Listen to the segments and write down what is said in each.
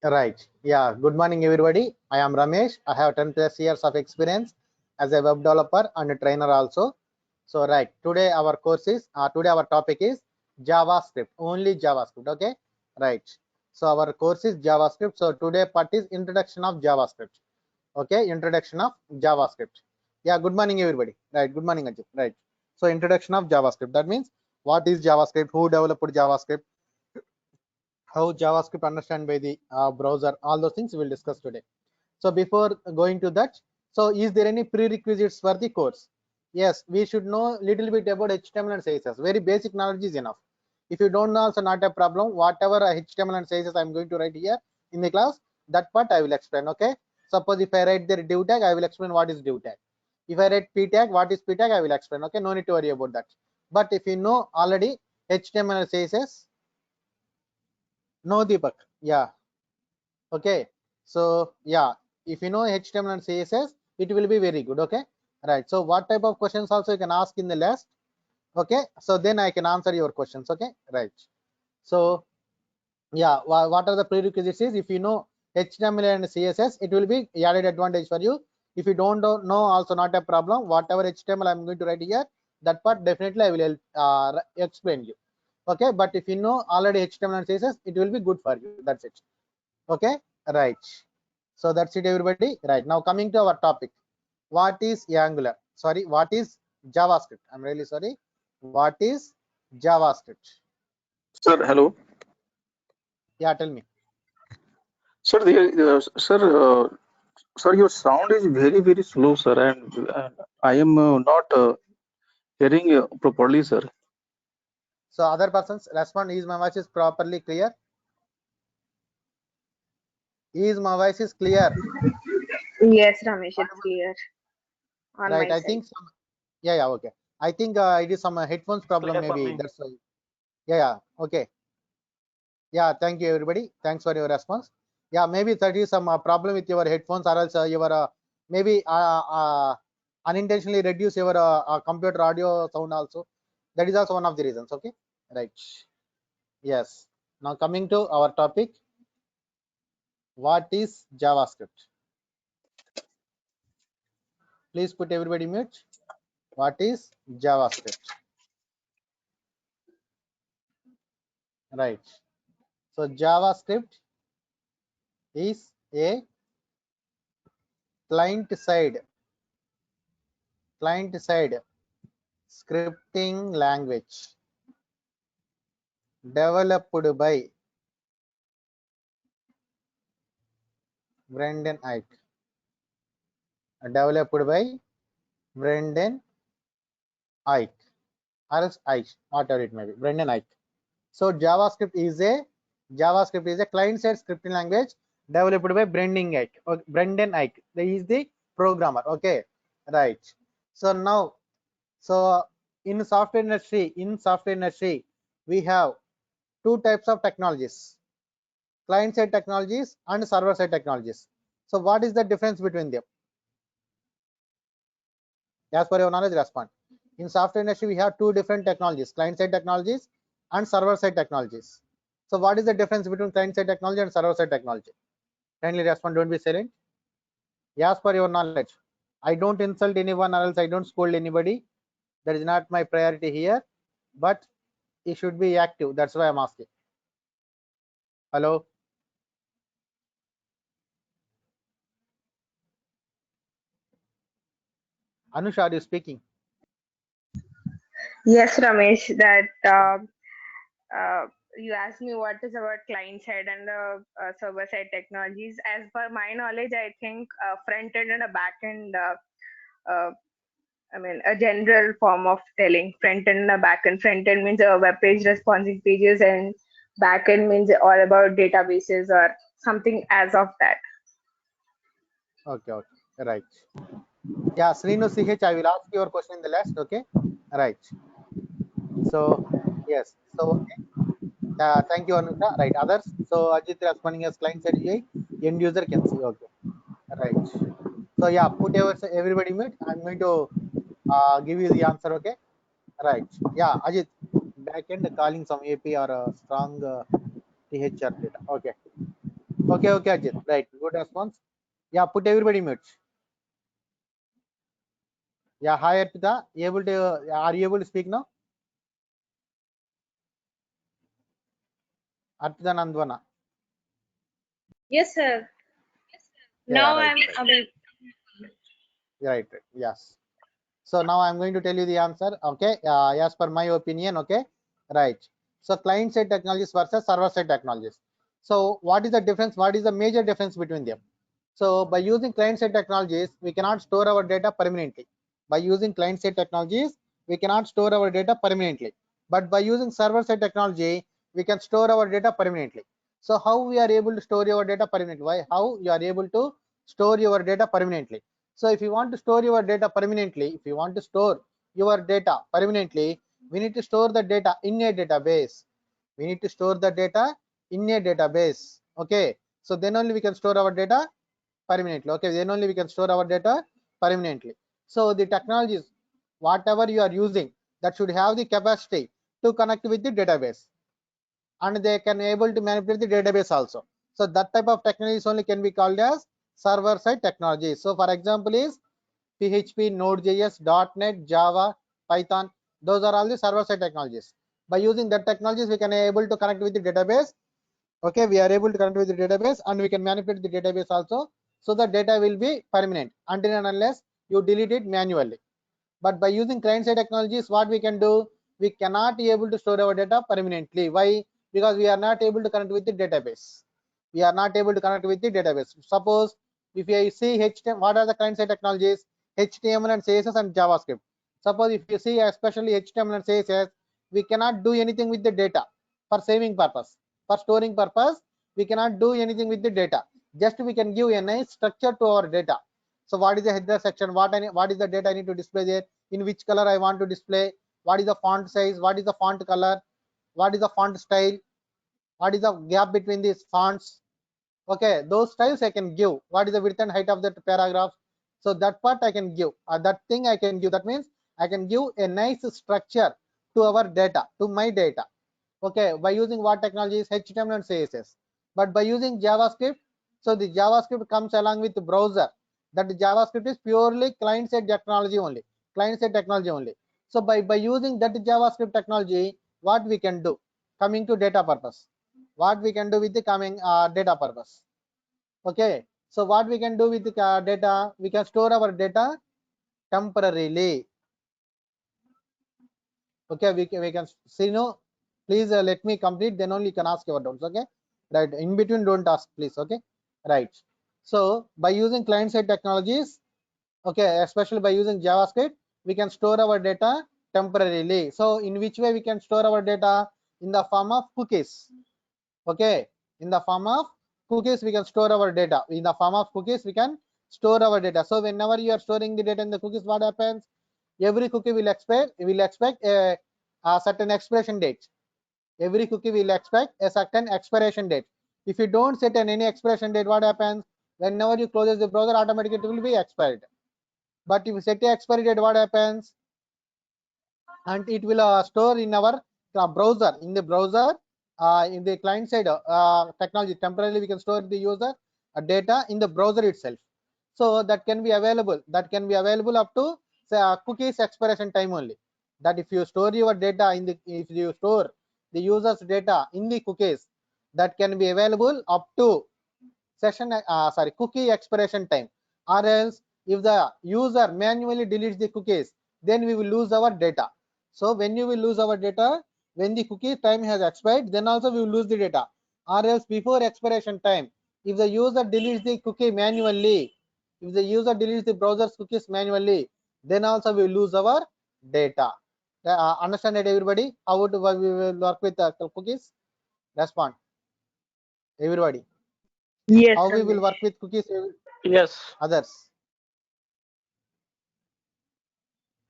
Right. Yeah. Good morning, everybody. I am Ramesh. I have 10 plus years of experience as a web developer and a trainer also. So, right. Today our topic is JavaScript, only JavaScript. Okay. Right. So, our course is JavaScript. So, today part is introduction of JavaScript. Okay. Introduction of JavaScript. Yeah. Good morning, everybody. Right. Good morning, Ajit. Right. So, introduction of JavaScript. That means what is JavaScript? Who developed JavaScript? How JavaScript understand by the browser, all those things we will discuss today. So before going to that, so is there any prerequisites for the course? Yes, we should know little bit about HTML and CSS. Very basic knowledge is enough. If you don't know, also not a problem. Whatever HTML and CSS I'm going to write here in the class, that part I will explain. Okay. Suppose if I write the div tag, I will explain what is div tag. If I write p tag, what is p tag, I will explain. Okay. No need to worry about that. But if you know already HTML and CSS, no Deepak. Yeah. Okay. So yeah, if you know HTML and CSS, it will be very good. Okay. Right. So what type of questions also you can ask in the list? Okay. So then I can answer your questions. Okay. Right. So yeah, what are the prerequisites is if you know HTML and CSS, it will be added advantage for you. If you don't know, also not a problem. Whatever HTML I'm going to write here, that part definitely I will explain you. Okay. But if you know already HTML and CSS, it will be good for you. That's it. Okay. Right. So that's it, everybody. Right. Now coming to our topic. What is Angular? Sorry, what is JavaScript? I'm really sorry. What is JavaScript? Sir, hello. Yeah, tell me. Sir, sir, your sound is very slow, sir, and I am not hearing properly, sir. So other persons respond, is my voice is properly clear? Is my voice is clear? Yes, Ramesh, it's clear on Right. my I side. think some, yeah, okay. I think it is some headphones problem maybe. That's why. Yeah. Okay. Yeah, thank you, everybody. Thanks for your response. Yeah, maybe that is some problem with your headphones, or else your maybe unintentionally reduce your computer audio sound also. That is also one of the reasons. Okay, right. Yes. Now coming to our topic, what is JavaScript? Please put everybody mute. What is JavaScript? Right. So JavaScript is a client-side scripting language developed by Brendan Eich. Developed by Brendan Eich, or else Eich, whatever it may be, Brendan Eich. So JavaScript is a client-side scripting language developed by Brendan Eich. Or Brendan Eich. He is the programmer. Okay, right. So now, so in software industry, we have two types of technologies: client-side technologies and server-side technologies. So what is the difference between them? As per your knowledge, respond. In software industry, we have two different technologies: client-side technologies and server-side technologies. So what is the difference between client-side technology and server-side technology? Kindly respond, don't be silent. As per your knowledge, I don't insult anyone, or else I don't scold anybody. That is not my priority here, but it should be active. That's why I'm asking. Hello? Anusha, are you speaking? Yes, Ramesh, that uh, you asked me what is about client side and the server side technologies. As per my knowledge, I think front end and a back end. Uh, I mean, a general form of telling front end and a back end. Front end means web page responsive pages, and back end means all about databases or something as of that. Okay, right. Yeah, Srinu CH, I will ask your question in the last. Okay, right. So, yes. So, okay. Thank you, Anusha. Right. Others. So, Ajit responding as client side UI, end user can see. Okay. Right. So, yeah, put everybody mute. I'm going to give you the answer. Okay. Right. Yeah, Ajit. Backend calling some AP or strong THR data. Okay. Okay, okay, Ajit. Right. Good response. Yeah, put everybody mute. Yeah, hi Arpita. Are you able to speak now? Arpita Nandwana. Yes, sir. Yeah, Now right, I'm right. able. Right, right. Yes. So now I'm going to tell you the answer. Okay. As per my opinion. Okay. Right. So client side technologies versus server side technologies. So what is the difference? What is the major difference between them? So by using client side technologies, we cannot store our data permanently. By using client side technologies, we cannot store our data permanently. But by using server side technology, we can store our data permanently. So how we are able to store your data permanently? Why? How you are able to store your data permanently? So if you want to store your data permanently, if you want to store your data permanently, we need to store the data in a database. We need to store the data in a database. Okay. So then only we can store our data permanently. Okay, then only we can store our data permanently. So the technologies, whatever you are using, that should have the capacity to connect with the database, and they can able to manipulate the database also. So that type of technologies only can be called as server side technology. So for example is PHP, Node.js, .NET, Java, Python. Those are all the server side technologies. By using that technologies, we can able to connect with the database. Okay, we are able to connect with the database, and we can manipulate the database also. So the data will be permanent until and unless you delete it manually. But by using client side technologies, what we can do, we cannot be able to store our data permanently. Why? Because we are not able to connect with the database. We are not able to connect with the database. Suppose if you see HTML, what are the client side technologies? HTML and CSS and JavaScript. Suppose if you see especially HTML and CSS, we cannot do anything with the data for saving purpose. For storing purpose, we cannot do anything with the data. Just we can give a nice structure to our data. So what is the header section? What is the data I need to display there? In which color I want to display? What is the font size? What is the font color? What is the font style? What is the gap between these fonts? Okay, those styles I can give. What is the width and height of that paragraph? So that part I can give. That thing I can give. That means I can give a nice structure to our data, to my data. Okay, by using what technologies? HTML and CSS. But by using JavaScript, so the JavaScript comes along with the browser. That JavaScript is purely client side technology only. Client side technology only. So by using that JavaScript technology, what we can do? Coming to data purpose. What we can do with the coming data purpose? Okay, so what we can do with the data? We can store our data temporarily. Okay, we can see, no, please let me complete, then only you can ask your doubts. Okay, right, in between don't ask please. Okay, right. So by using client side technologies, okay, especially by using JavaScript, we can store our data temporarily. So in which way we can store our data? In the form of cookies. Okay, in the form of cookies we can store our data. In the form of cookies we can store our data. So whenever you are storing the data in the cookies, what happens? Every cookie will expect a certain expiration date. Every cookie will expect a certain expiration date. If you don't set any expiration date, what happens? Whenever you close the browser, automatically it will be expired. But if you set a expiry date, what happens? And it will store in our browser. In the browser, in the client side technology, temporarily we can store the user data in the browser itself. So that can be available. That can be available up to say, cookies expiration time only. That if you store your data in the, if you store the user's data in the cookies, that can be available up to cookie expiration time. Or else if the user manually deletes the cookies, then we will lose our data. So when you will lose our data, when the cookie time has expired, then also we will lose the data. Or else before expiration time, if the user deletes the cookie manually, if the user deletes the browser's cookies manually, then also we will lose our data. Understand it, everybody? How we will work with cookies? Respond, everybody. Yes, How we will work Ramesh. with cookies? Yes. Others.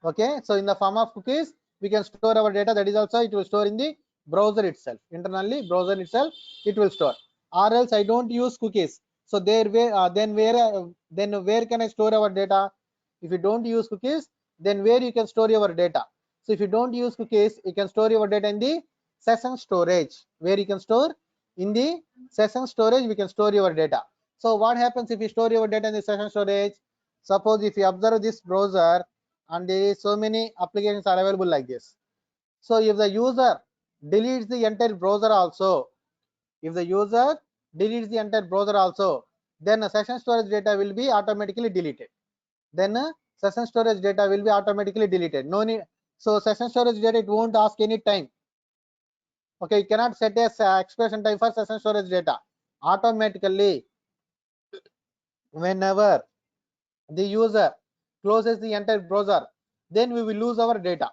Okay, so in the form of cookies, we can store our data. That is also it will store in the browser itself. Internally, browser itself, it will store. Or else I don't use cookies. So then where can I store our data? If you don't use cookies, then where you can store your data? So if you don't use cookies, you can store your data in the session storage. Where you can store in the session storage we can store your data. So what happens if you store your data in the session storage? Suppose if you observe this browser and there is so many applications are available like this. So if the user deletes the entire browser also, if the user deletes the entire browser also, then a session storage data will be automatically deleted. Then session storage data will be automatically deleted. No need. So session storage data, it won't ask any time. Okay, you cannot set a expiration time for session storage data. Automatically, whenever the user closes the entire browser, then we will lose our data.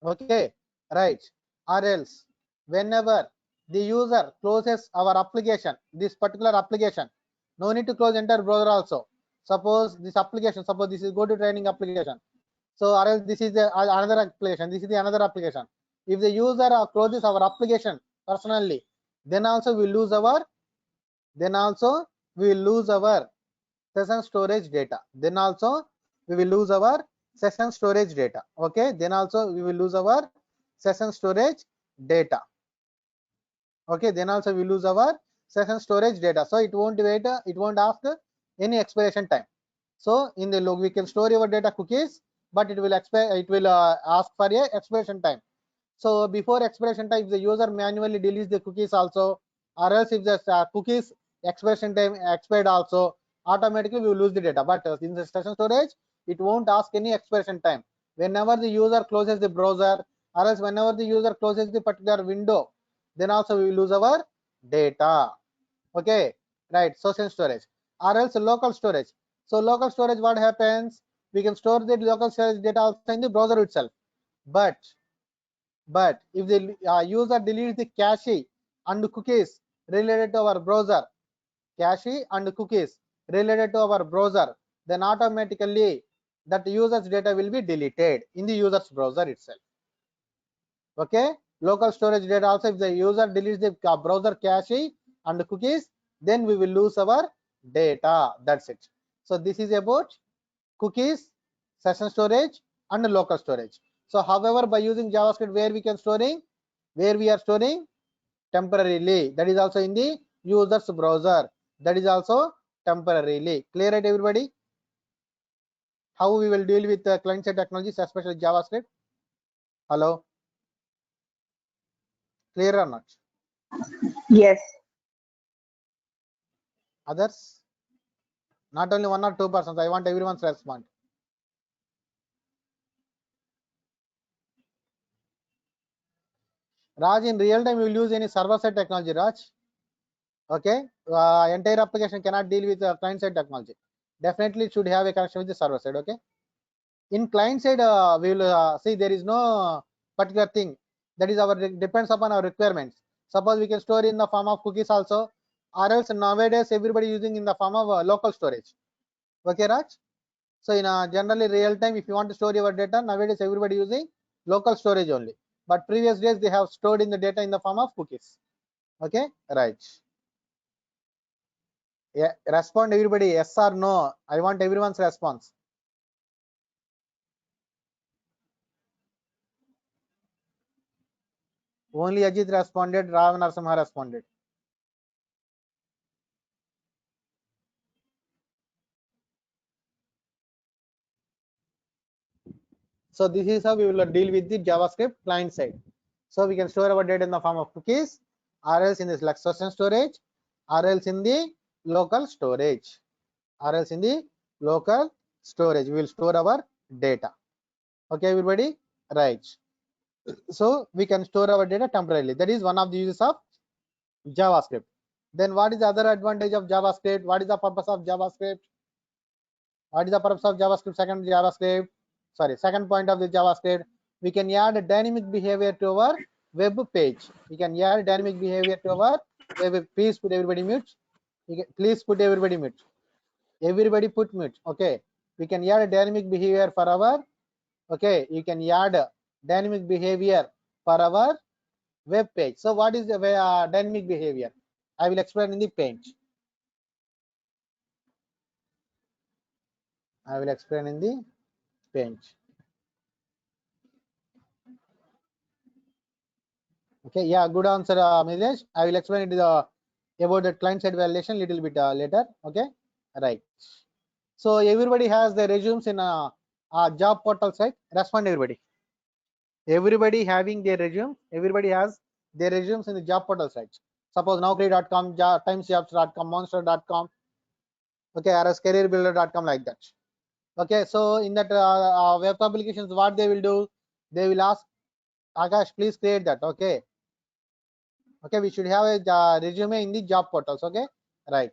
Okay, right. Or else, whenever the user closes our application, this particular application, no need to close entire browser also. Suppose this application, suppose this is go to training application. So or else this is the another application, this is the another application. If the user closes our application personally, then also we lose our session storage data. Then also we will lose our session storage data. Okay, then also we will lose our session storage data. Okay, then also we lose our session storage data. So it won't wait, it won't ask any expiration time. So in the log we can store your data cookies, but it will ask for a expiration time. So before expiration time, if the user manually deletes the cookies also, or else if the cookies expiration time expired also, automatically we will lose the data. But in the session storage, it won't ask any expiration time. Whenever the user closes the browser, or else whenever the user closes the particular window, then also we will lose our data. Okay, right. So session storage, or else local storage. So local storage, what happens? We can store the local storage data also in the browser itself. But if the user deletes the cache and cookies related to our browser, then automatically that user's data will be deleted in the user's browser itself. Okay, local storage data also, if the user deletes the browser cache and cookies, then we will lose our data. That's it. So this is about cookies, session storage and local storage. So however, by using JavaScript, where we are storing temporarily, that is also in the user's browser, that is also temporarily. Clear, right, everybody? How we will deal with client side technologies, especially JavaScript? Hello, clear or not? Yes. Others? Not only 1 or 2 persons, I want everyone's response. Raj, in real time, you will use any server side technology, Raj? Okay, entire application cannot deal with client side technology. Definitely it should have a connection with the server side. Okay, in client side, we will see there is no particular thing, that is our depends upon our requirements. Suppose we can store in the form of cookies also, or else nowadays everybody using in the form of local storage. Okay, Raj? So in generally real time, if you want to store your data, nowadays everybody using local storage only, but previous days they have stored in the data in the form of cookies. Okay, right. Yeah, respond everybody, yes or no. I want everyone's response. Only Ajit responded, Rav Narasimha responded. So this is how we will deal with the JavaScript client side. So we can store our data in the form of cookies, or else in this like session storage, or else in the local storage, We will store our data. Okay, everybody, right? So we can store our data temporarily. That is one of the uses of JavaScript. Then what is the other advantage of JavaScript? What is the purpose of JavaScript? Second point of the JavaScript, we can add dynamic behavior to our web page. Please put everybody mute. Everybody put mute. Okay, we can add dynamic behavior for our, okay, you can add dynamic behavior for our web page. So what is the dynamic behavior? I will explain in the Paint. Okay, yeah, good answer, Milesh. I will explain it about the client side validation little bit later. Okay, right. So everybody has their resumes in a job portal site. Respond, everybody. Everybody having their resume. Everybody has their resumes in the job portal sites. Suppose Naukri.com, timesjobs.com, monster.com, okay, or as careerbuilder.com, like that. Okay, so in that web applications, what they will do, they will ask Akash, please create that. Okay, okay, we should have a resume in the job portals. Okay, right.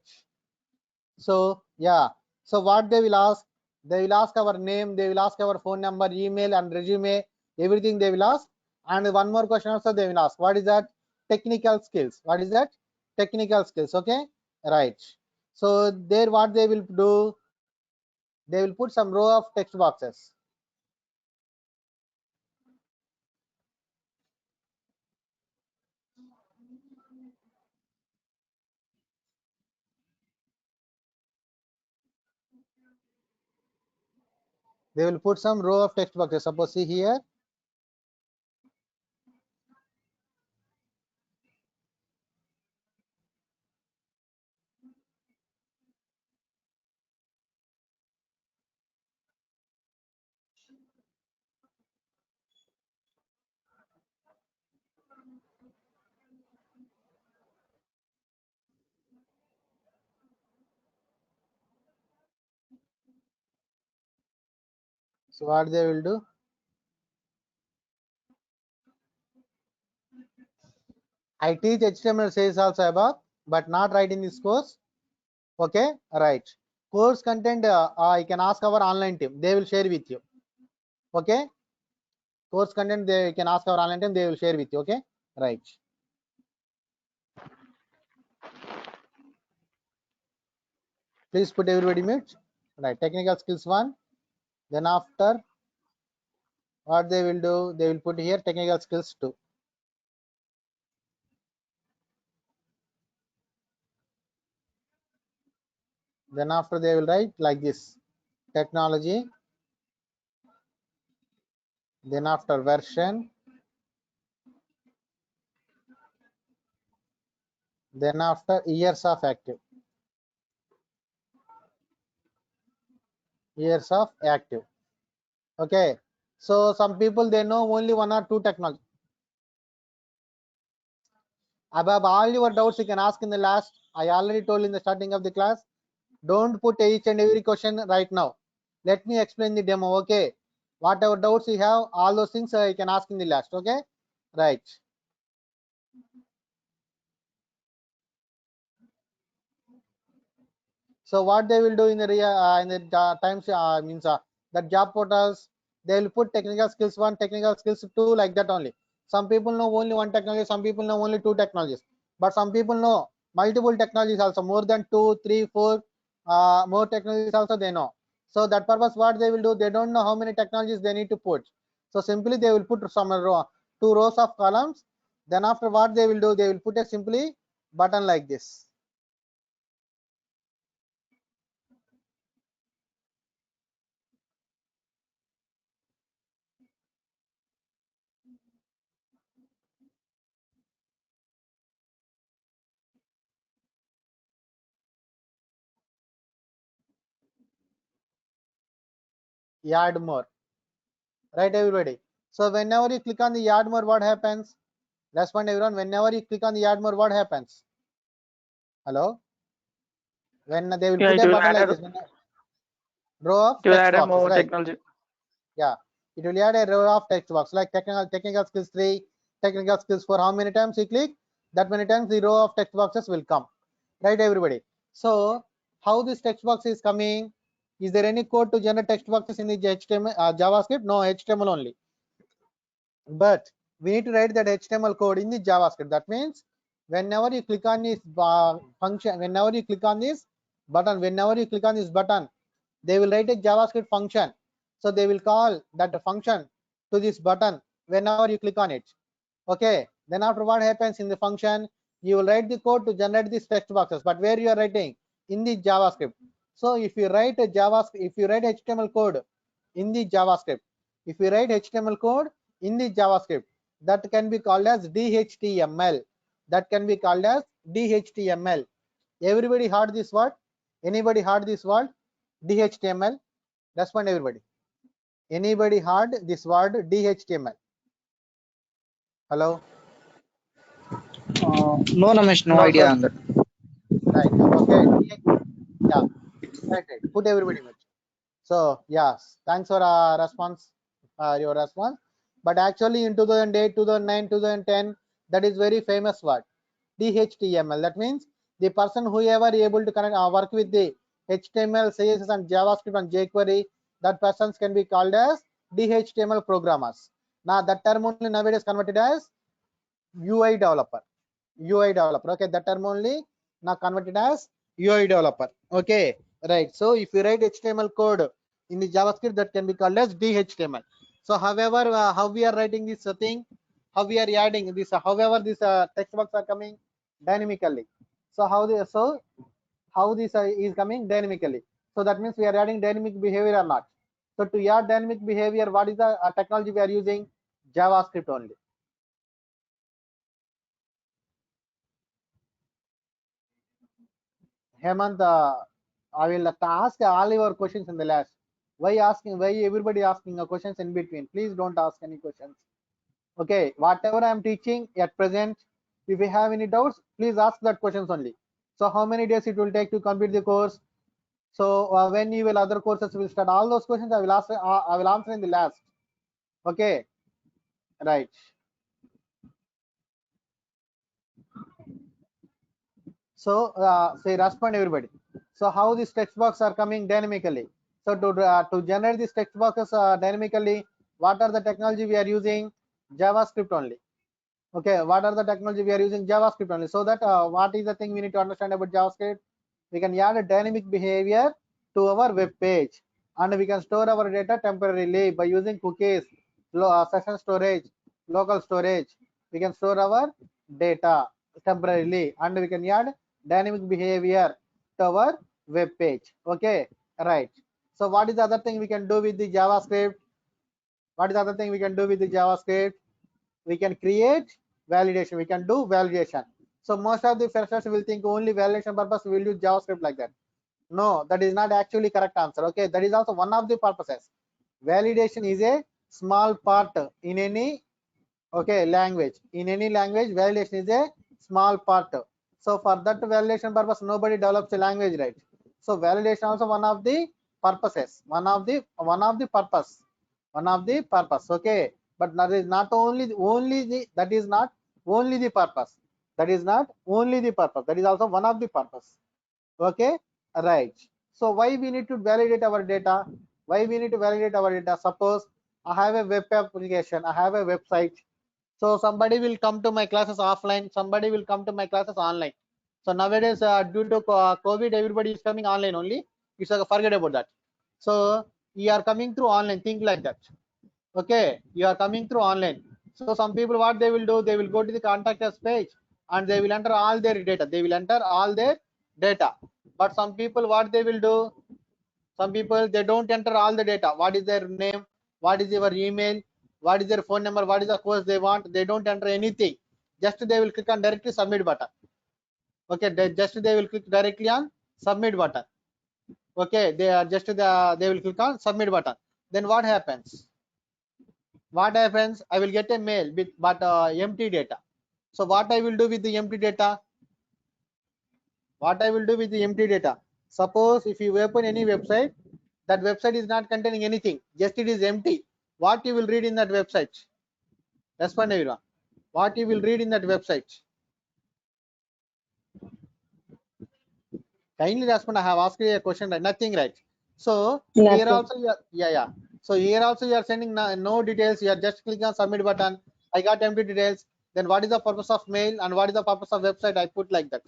So yeah, so what they will ask, they will ask our name, they will ask our phone number, email and resume, everything they will ask. And one more question also they will ask, what is that? Technical skills. What is that? Technical skills. Okay, right. So there what they will do, they will put some row of text boxes. They will put some row of text boxes. Suppose see here. So what they will do? I teach HTML sales also above, but not right in this course. Okay, right. Course content I can ask our online team. They will share with you. Okay. Course content they can ask our online team. They will share with you. Okay, right. Please put everybody mute. Right. Technical skills 1. Then after what they will do, they will put here technical skills 2. Then after they will write like this, technology. Then after version. Then after years of active. Years of active. Okay. So some people they know only 1 or 2 technology. Above all your doubts you can ask in the last. I already told in the starting of the class. Don't put each and every question right now. Let me explain the demo. Okay. Whatever doubts you have, all those things you can ask in the last. Okay. Right. So what they will do in the times means that job portals, they will put technical skills 1, technical skills 2, like that only. Some people know only 1 technology, some people know only 2 technologies, but some people know multiple technologies also, more than 2, 3, 4 more technologies also they know. So that purpose what they will do, they don't know how many technologies they need to put. So simply they will put some 2 rows of columns. Then after what they will do, they will put a simply button like this. Add more. Right, everybody? So whenever you click on the add more, what happens? Respond, everyone. Whenever you click on the add more, what happens? Hello? When they will Yeah, put it a will button like add this, row of it will text add a boxes, more right? technology. Yeah, it will add a row of text box like technical skills 3, technical skills 4. How many times you click, that many times the row of text boxes will come. Right, everybody? So how this text box is coming? Is there any code to generate text boxes in the HTML JavaScript? No, HTML only. But we need to write that HTML code in the JavaScript. That means whenever you click on this function, whenever you click on this button, they will write a JavaScript function. So they will call that function to this button whenever you click on it. Okay. Then after what happens in the function, you will write the code to generate these text boxes. But where you are writing? In the JavaScript. So if you write a JavaScript, if you write HTML code in the JavaScript, if you write HTML code in the JavaScript, that can be called as DHTML. That can be called as DHTML. Everybody heard this word? Anybody heard this word? DHTML? Respond everybody. Anybody heard this word DHTML? Hello? No, Ramesh, no idea on that. Right. Okay. Yeah. Right. Put everybody much. So yes, thanks for response, your response. But actually in 2008, 2009, 2010, that is very famous word, DHTML. That means the person who ever able to connect work with the HTML, CSS, and JavaScript and jQuery, that persons can be called as DHTML programmers. Now that term only nowadays converted as UI developer. UI developer. Okay, that term only now converted as UI developer. Okay, right. So if you write HTML code in the JavaScript, that can be called as DHTML. So however, how we are writing this thing, how we are adding this, however this text box are coming dynamically. So how this is coming dynamically. So that means we are adding dynamic behavior or not. So to add dynamic behavior, what is the technology we are using? JavaScript only. Hemant, I will ask all your questions in the last. Why everybody asking questions in between? Please don't ask any questions. Okay, whatever I am teaching at present, if you have any doubts, please ask that questions only. So how many days it will take to complete the course? So when you will other courses will start, all those questions I will ask. I will answer in the last. Okay, right. So say respond everybody. So how these text boxes are coming dynamically? So to generate these text boxes dynamically, what are the technology we are using? JavaScript only. Okay, what are the technology we are using? JavaScript only. So that what is the thing we need to understand about JavaScript? We can add a dynamic behavior to our web page, and we can store our data temporarily by using cookies, session storage, local storage. We can store our data temporarily, and we can add dynamic behavior to our web page. Okay, right. So what is the other thing we can do with the JavaScript? What is the other thing we can do with the JavaScript? We can create validation. We can do validation. So most of the freshers will think only validation purpose we will use JavaScript like that. No, that is not actually correct answer. Okay, that is also one of the purposes. Validation is a small part in any language. In any language, validation is a small part. So for that validation purpose, nobody develops a language, right? So validation also one of the purposes, one of the purpose. Okay, but that is not that is not only the purpose. That is not only the purpose. That is also one of the purpose. Okay, right. So why we need to validate our data? Why we need to validate our data? Suppose I have a web application, I have a website. So somebody will come to my classes offline, somebody will come to my classes online. So nowadays due to COVID, everybody is coming online only. It's forget about that. So you are coming through online, think like that. Okay, you are coming through online. So some people, what they will do, they will go to the contact us page and they will enter all their data. They will enter all their data. But some people, what they will do, some people, they don't enter all the data. What is their name? What is your email? What is their phone number? What is the course they want? They don't enter anything. Just they will click on directly submit button. Okay, they will click directly on submit button. Okay, they will click on submit button. Then what happens? I will get a mail with empty data. So what I will do with the empty data? Suppose if you open any website, that website is not containing anything, just it is empty. What you will read in that website? Respond everyone. What you will read in that website? Kindly respond. I have asked you a question, right? Nothing, right? So here also you are, So here also you are sending no details. You are just clicking on submit button. I got empty details. Then what is the purpose of mail and what is the purpose of website? I put like that.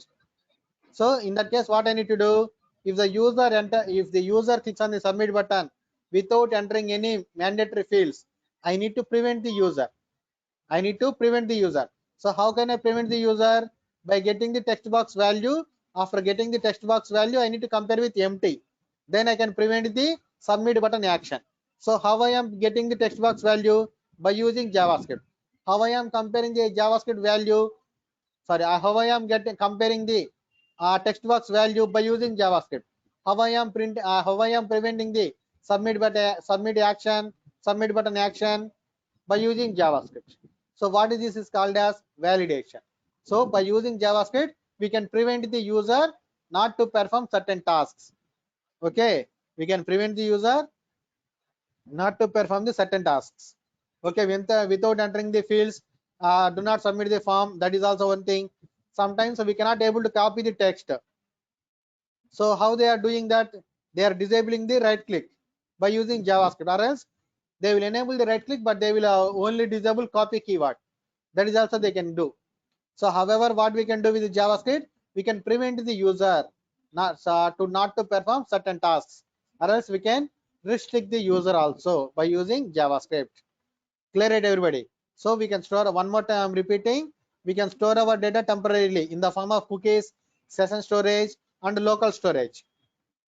So in that case, what I need to do? If the user clicks on the submit button without entering any mandatory fields, I need to prevent the user. So how can I prevent the user? By getting the text box value. After getting the text box value, I need to compare with empty. Then I can prevent the submit button action. So how I am getting the text box value? By using JavaScript. how I am comparing the JavaScript value, sorry, how I am comparing the text box value by using JavaScript, how I am preventing the submit button action by using JavaScript. So what is this is called as validation. So by using JavaScript, we can prevent the user not to perform certain tasks. Okay, we can prevent the user not to perform the certain tasks. Okay, without entering the fields, do not submit the form. That is also one thing. Sometimes we cannot able to copy the text. So how they are doing that? They are disabling the right click by using JavaScript, or else they will enable the right click, but they will only disable copy keyword. That is also they can do. So however, what we can do with the JavaScript, we can prevent the user not to perform certain tasks, or else we can restrict the user also by using JavaScript. Clear it, everybody? So we can store, one more time I'm repeating, we can store our data temporarily in the form of cookies, session storage, and local storage.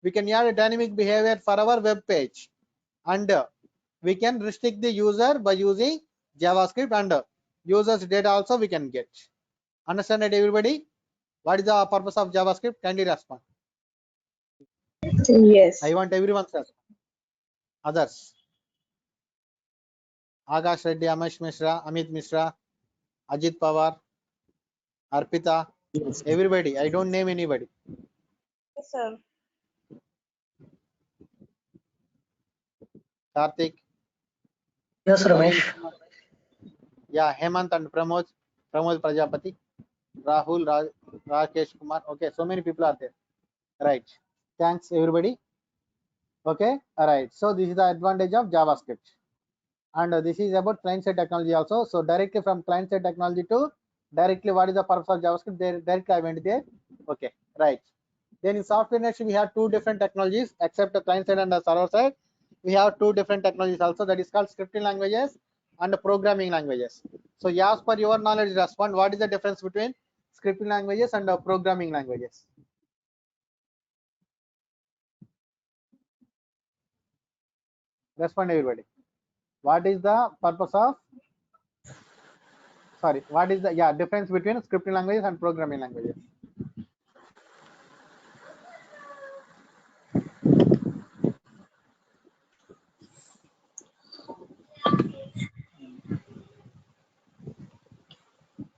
We can add a dynamic behavior for our web page, and we can restrict the user by using JavaScript, and users data also we can get. Understand it, everybody? What is the purpose of JavaScript? Kindly respond. Yes. I want everyone to respond. Others. Akash Reddy, Amish Mishra, Amit Mishra, Ajit Pawar, Arpita, everybody. I don't name anybody. Yes, sir. Karthik. Yes, Ramesh. Yeah, Hemant and Pramod Prajapati, Rahul, Rakesh Kumar. Okay, so many people are there. Right. Thanks, everybody. Okay. All right. So this is the advantage of JavaScript. And this is about client-side technology also. So directly from client-side technology to directly what is the purpose of JavaScript? There directly I went there. Okay, right. Then in software industry we have two different technologies, except the client side and the server side. We have two different technologies also, that is called scripting languages and programming languages. So as per your knowledge, respond, what is the difference between scripting languages and programming languages? Respond, everybody. What is the purpose of, sorry, what is the difference between scripting languages and programming languages?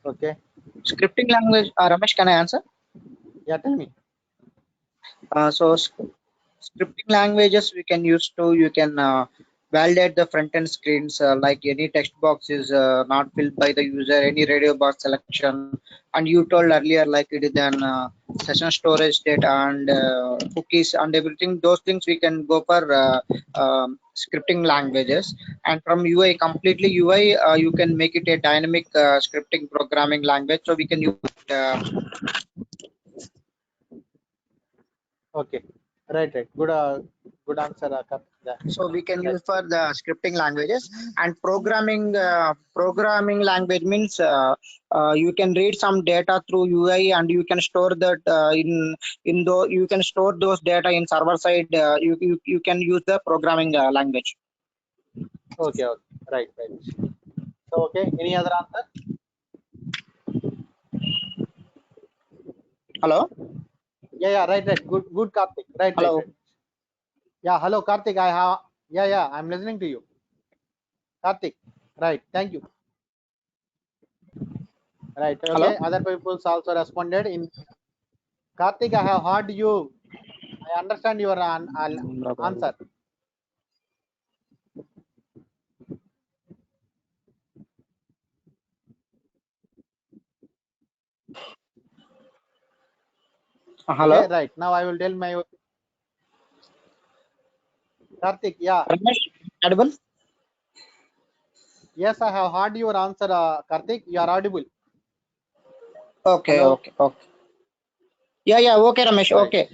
Okay, Scripting language, Ramesh, can I answer? yeah, tell me. Scripting languages we can use to, you can validate the front end screens, like any text box is not filled by the user, any radio box selection, and you told earlier like it is then session storage data and cookies and everything. Those things we can go for scripting languages. And from UI, completely UI, you can make it a dynamic scripting programming language, so we can use Okay, right, good answer, yeah. so we can Right. use for the scripting languages. And programming language means you can read some data through UI, and you can store that you can store those data in server side. You can use the programming language. Okay, right. So okay, any other answer? Hello. Yeah, right. Good, Karthik. Right. Hello. Right. Yeah, hello, Karthik. I'm listening to you. Karthik. Right. Thank you. Right. Okay. Hello. Other people also responded in. Karthik, I have heard you. I understand your answer. Hello. Okay. Right. Now I will tell my Karthik. Yeah. Ramesh, audible? Yes, I have heard your answer, Karthik. You are audible. Okay. Hello? Okay. Yeah. Okay, Ramesh. Right. Okay.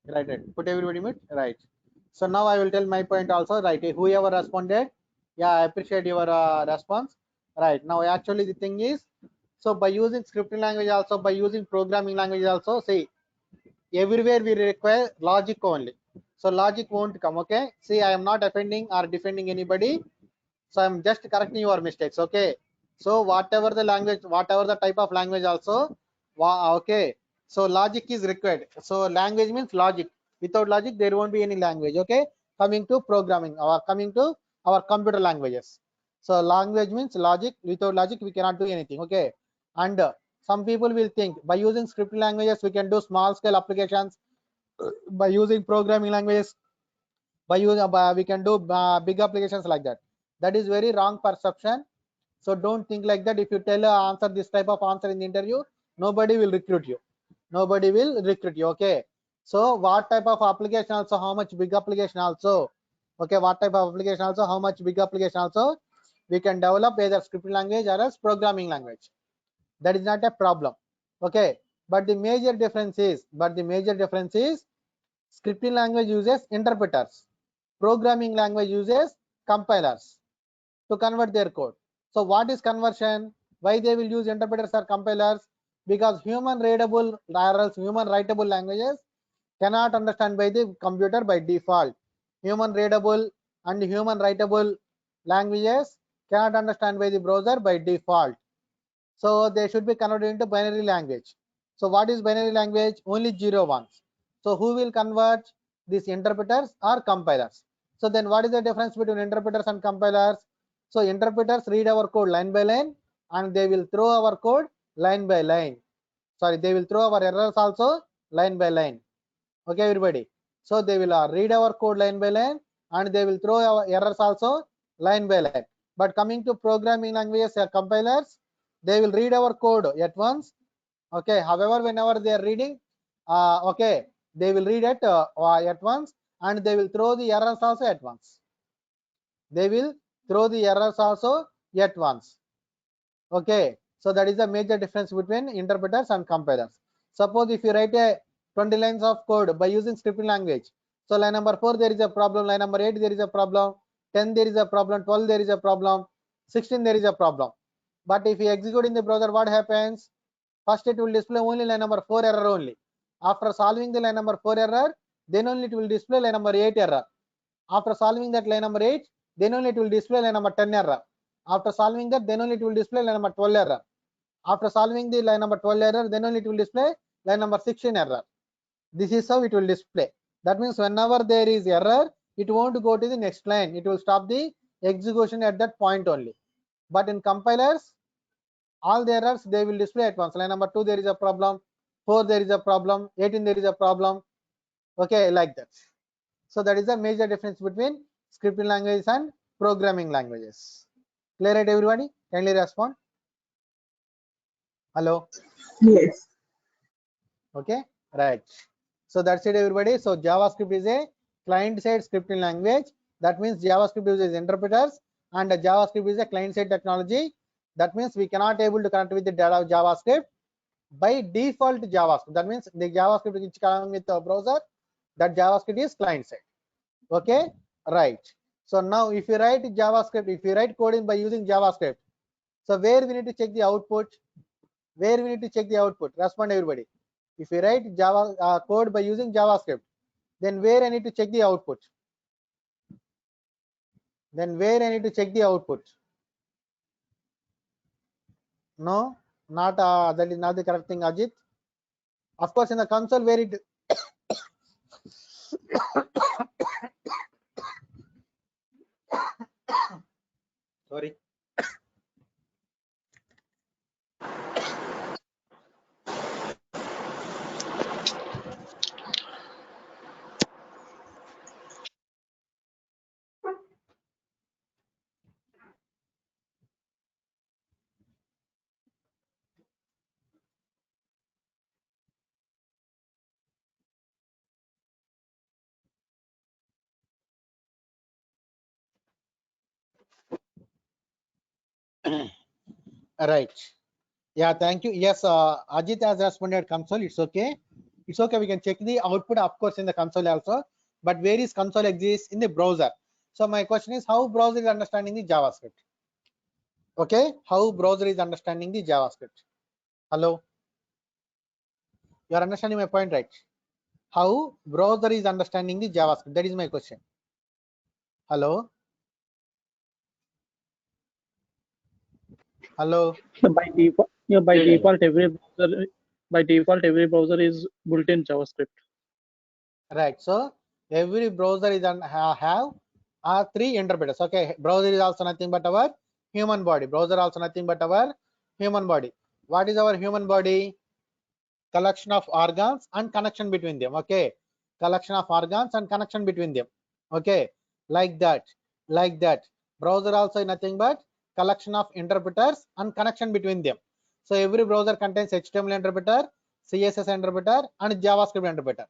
Right. Put everybody mute. Right. So now I will tell my point also. Right. Whoever responded, yeah, I appreciate your response. Right. Now actually the thing is, so by using scripting language also, by using programming language also, see, everywhere we require logic only. So logic won't come. Okay. See, I am not offending or defending anybody. So I'm just correcting your mistakes. Okay. So whatever the language, whatever the type of language also, okay. So logic is required. So language means logic. Without logic, there won't be any language. Okay. Coming to programming or coming to our computer languages. So language means logic. Without logic, we cannot do anything. Okay. And some people will think by using scripting languages, we can do small scale applications. By using programming languages, we can do big applications like that. That is very wrong perception. So don't think like that. If you tell answer this type of answer in the interview, nobody will recruit you. Nobody will recruit you. Okay. So what type of application also, how much big application also, okay, what type of application also, how much big application also, we can develop either scripting language or else programming language. That is not a problem. Okay. But the major difference is scripting language uses interpreters. Programming language uses compilers to convert their code. So what is conversion? Why they will use interpreters or compilers? Because human readable or else human writable languages cannot understand by the computer by default. Human readable and human writable languages cannot understand by the browser by default. So they should be converted into binary language. So what is binary language? Only 0 1s. So who will convert? These interpreters or compilers. So then what is the difference between interpreters and compilers? So interpreters read our code line by line and they will throw our code line by line. Sorry, they will throw our errors also line by line. Okay, everybody. So they will read our code line by line and they will throw our errors also line by line. But coming to programming languages or compilers, they will read our code at once. Okay, however, whenever they are reading, okay, they will read it at once and they will throw the errors also at once. They will throw the errors also at once. Okay, so that is the major difference between interpreters and compilers. Suppose if you write a 20 lines of code by using scripting language, so line number 4 there is a problem, line number 8 there is a problem, 10 there is a problem, 12 there is a problem, 16 there is a problem. But if you execute in the browser, what happens? First it will display only line number 4 error only. After solving the line number 4 error, then only it will display line number 8 error. After solving that line number 8, then only it will display line number 10 error. After solving that, then only it will display line number 12 error. After solving the line number 12 error, then only it will display line number 16 error. This is how it will display. That means whenever there is error, it won't go to the next line. It will stop the execution at that point only. But in compilers, all the errors they will display at once. Line number 2 there is a problem, 4 there is a problem, 18 there is a problem. Okay, like that. So that is the major difference between scripting languages and programming languages. Clear it, everybody? Kindly respond. Hello. Yes. Okay, right. So that's it, everybody. So JavaScript is a client-side scripting language. That means JavaScript uses interpreters, and JavaScript is a client-side technology. That means we cannot able to connect with the data of JavaScript by default JavaScript. That means the JavaScript which comes with the browser, that JavaScript is client-side. Okay, right. So now if you write JavaScript, if you write coding by using JavaScript, so where we need to check the output? Where we need to check the output? Respond, everybody. If you write Java code by using JavaScript, then where I need to check the output? Then where I need to check the output? No, not that is not the correct thing, Ajit. Of course, in the console where it sorry. Right. Yeah, thank you. Yes, Ajit has responded console. It's okay. It's okay. We can check the output, of course, in the console also. But where is console exists? In the browser. So my question is, how browser is understanding the JavaScript? Okay, how browser is understanding the JavaScript? Hello, you are understanding my point, right? How browser is understanding the JavaScript? That is my question. Hello. Hello. By default, yeah, by default every browser is built in JavaScript. Right. So every browser is have three interpreters. Okay. Browser is also nothing but our human body. Browser also nothing but our human body. What is our human body? Collection of organs and connection between them. Okay. Collection of organs and connection between them. Okay. Like that. Like that. Browser also is nothing but collection of interpreters and connection between them. So every browser contains HTML interpreter, CSS interpreter, and JavaScript interpreter.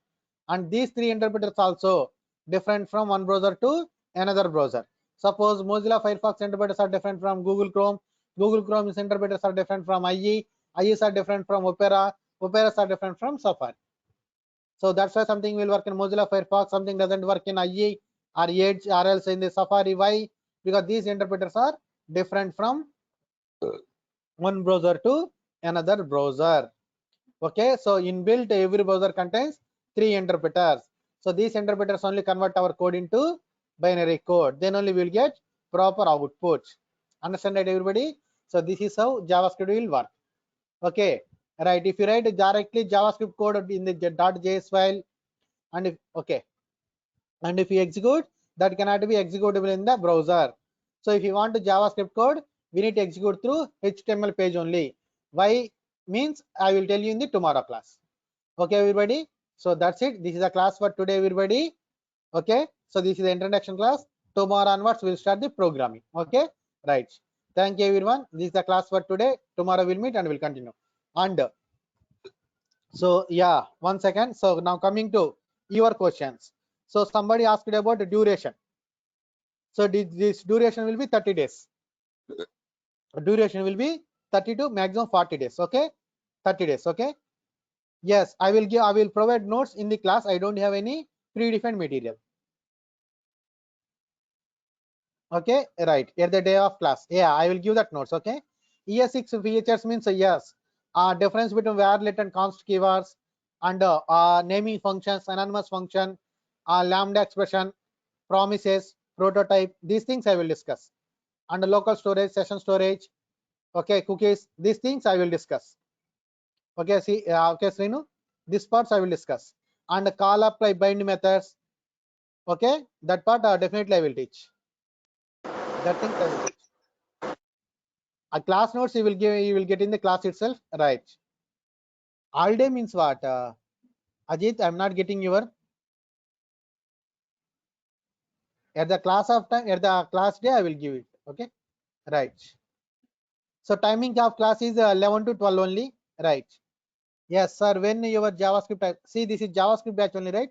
And these three interpreters also different from one browser to another browser. Suppose Mozilla Firefox interpreters are different from Google Chrome. Google Chrome's interpreters are different from IE. IEs are different from Opera. Operas are different from Safari. So that's why something will work in Mozilla Firefox, something doesn't work in IE or Edge or else in the Safari. Why? Because these interpreters are different from one browser to another browser. Okay, so inbuilt every browser contains three interpreters. So these interpreters only convert our code into binary code. Then only we will get proper output. Understand that, everybody? So this is how JavaScript will work. Okay, right. If you write directly JavaScript code in the .js file, and if and if you execute, that cannot be executable in the browser. So if you want to JavaScript code, we need to execute through HTML page only. Why? Means I will tell you in the tomorrow class. Okay, everybody. So that's it. This is the class for today, everybody. Okay. So this is the introduction class. Tomorrow onwards we'll start the programming. Okay. Right. Thank you, everyone. This is the class for today. Tomorrow we'll meet and we'll continue. And so yeah, 1 second. So now coming to your questions. So somebody asked about the duration. So this duration will be 30 days. Duration will be 30 to maximum 40 days. Okay, 30 days. Okay. Yes, I will provide notes in the class. I don't have any predefined material. Okay, right. At the day of class. Yeah, I will give that notes. Okay. ES6 features means yes. Difference between varlet and const keywords, and naming functions, anonymous function, lambda expression, promises, prototype. These things I will discuss. And local storage, session storage. Okay, cookies. These things I will discuss. Okay, see. Okay, Srinu. These parts I will discuss. And call up by bind methods. Okay, that part definitely I will teach. That thing I will teach. Class notes you will get in the class itself, right? All day means what? Ajit, I'm not getting your. At the class of time, at the class day, I will give it. Okay, right. So timing of class is 11 to 12 only, right? Yes, sir. When your JavaScript type, see this is JavaScript batch only, right?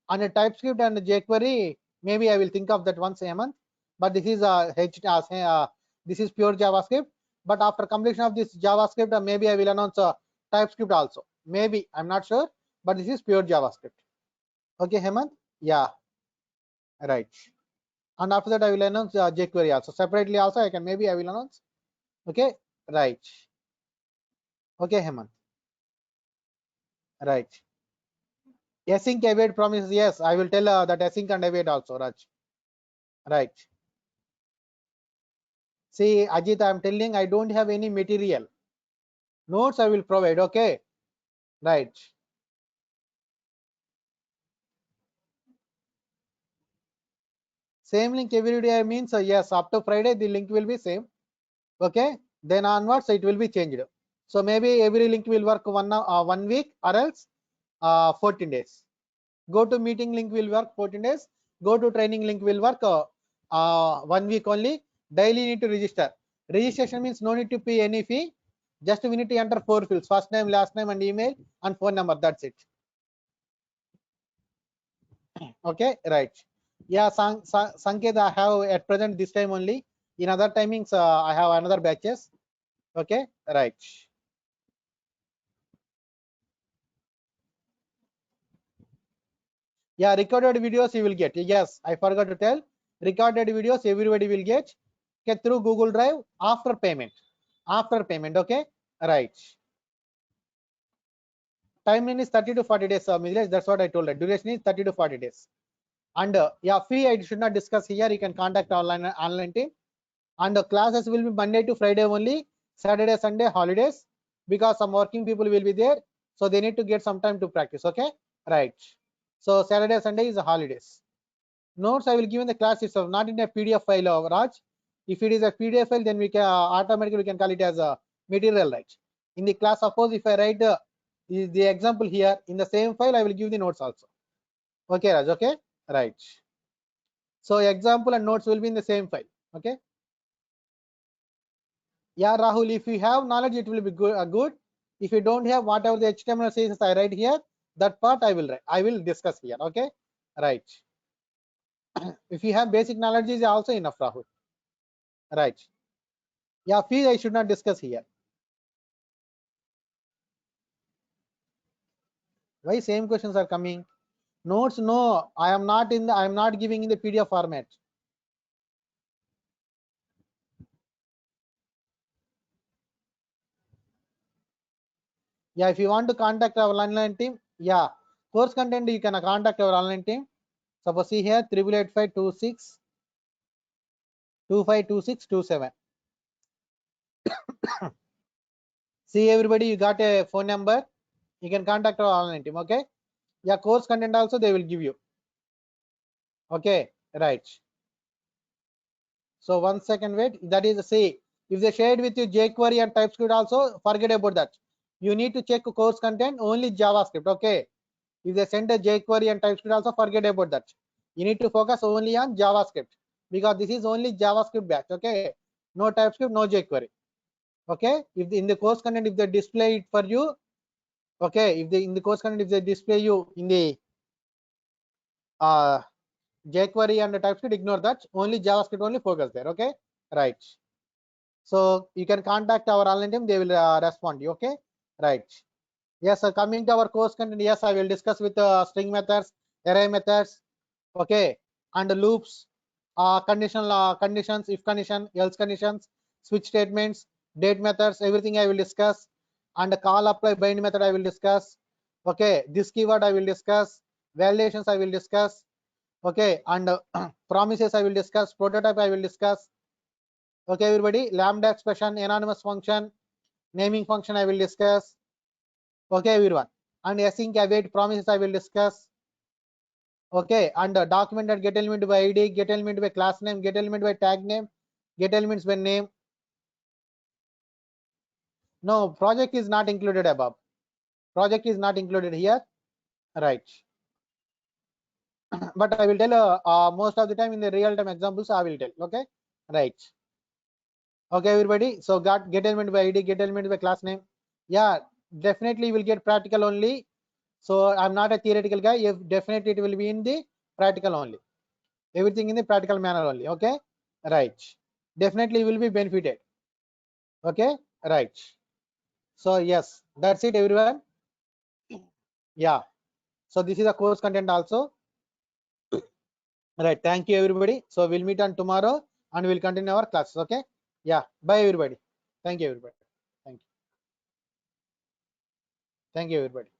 And a TypeScript and jQuery, maybe I will think of that once a month. But this is this is pure JavaScript. But after completion of this JavaScript, maybe I will announce TypeScript also. Maybe I'm not sure, but this is pure JavaScript. Okay, Hemant? Yeah, right. And after that, I will announce jQuery also separately. Also, I will announce. Okay, right. Okay, Hemant. Right. Async await promises. Yes, I will tell that async and await also, Raj. Right. See, Ajit, I'm telling I don't have any material. Notes I will provide. Okay. Right. Same link every day means yes, up to Friday the link will be same. Okay. Then onwards it will be changed. So maybe every link will work 1 week or else 14 days. Go to meeting link will work 14 days. Go to training link will work 1 week only. Daily need to register. Registration means no need to pay any fee. Just we need to enter 4 fields: first name, last name, and email and phone number. That's it. Okay, right. Yeah, Sanket, I have at present this time only. In other timings, I have another batches. Okay, right. Yeah, recorded videos you will get. Yes, I forgot to tell. Recorded videos everybody will get through Google Drive after payment. After payment, okay, right. Timeline is 30 to 40 days. That's what I told. Duration is 30 to 40 days. And yeah, fee I should not discuss here. You can contact online team. And the classes will be Monday to Friday only, Saturday, Sunday holidays, because some working people will be there, so they need to get some time to practice. Okay, right. So Saturday, Sunday is the holidays. Notes I will give in the class itself, not in a PDF file of Raj. If it is a PDF file, then we can automatically we can call it as a material, right? In the class, suppose if I write the example here in the same file, I will give the notes also. Okay, Raj. Okay, right. So example and notes will be in the same file. Okay. Yeah, Rahul, if you have knowledge, it will be good. If you don't have, whatever the HTML says I write here, that part I will write. I will discuss here. Okay, right. If you have basic knowledge, is also enough, Rahul. Right. Yeah, fees I should not discuss here. Why same questions are coming? Notes, no, I am not giving in the PDF format. Yeah, if you want to contact our online team, yeah, course content you can contact our online team. Suppose see here 888526 252627. See everybody, you got a phone number. You can contact our online team. Okay. Yeah, course content also they will give you. Okay, right. So 1 second wait. That is say if they shared with you jQuery and TypeScript also, forget about that. You need to check course content only JavaScript. Okay. If they send a jQuery and TypeScript also, forget about that. You need to focus only on JavaScript because this is only JavaScript batch. Okay. No TypeScript, no jQuery. Okay. If in the course content, if they display it for you, okay. If they in the course content, if they display you in the jQuery and the TypeScript, ignore that. Only JavaScript only focus there. Okay. Right. So you can contact our online team. They will respond you. Okay. Right. Yes. So coming to our course content, yes, I will discuss with string methods, array methods. Okay, and loops, conditional conditions, if condition, else conditions, switch statements, date methods, everything I will discuss. And the call apply bind method I will discuss. Okay, this keyword I will discuss. Validations I will discuss. Okay, and promises I will discuss. Prototype I will discuss. Okay, everybody, lambda expression, anonymous function, naming function I will discuss. Okay, everyone, and async await promises I will discuss. Okay, and documented get element by id, get element by class name, get element by tag name, get elements by name. No, project is not included above. Project is not included here, right? But I will tell most of the time in the real time examples I will tell. Okay, right? Okay, everybody. So got get element by id, get element by class name. Yeah, definitely will get practical only. So I'm not a theoretical guy. If definitely it will be in the practical only. Everything in the practical manner only. Okay, right? Definitely will be benefited. Okay, right. So yes, that's it, everyone. Yeah, so this is the course content also. Right, thank you, everybody. So we'll meet on tomorrow and we'll continue our classes. Okay, yeah, bye, everybody. Thank you, everybody. Thank you, everybody.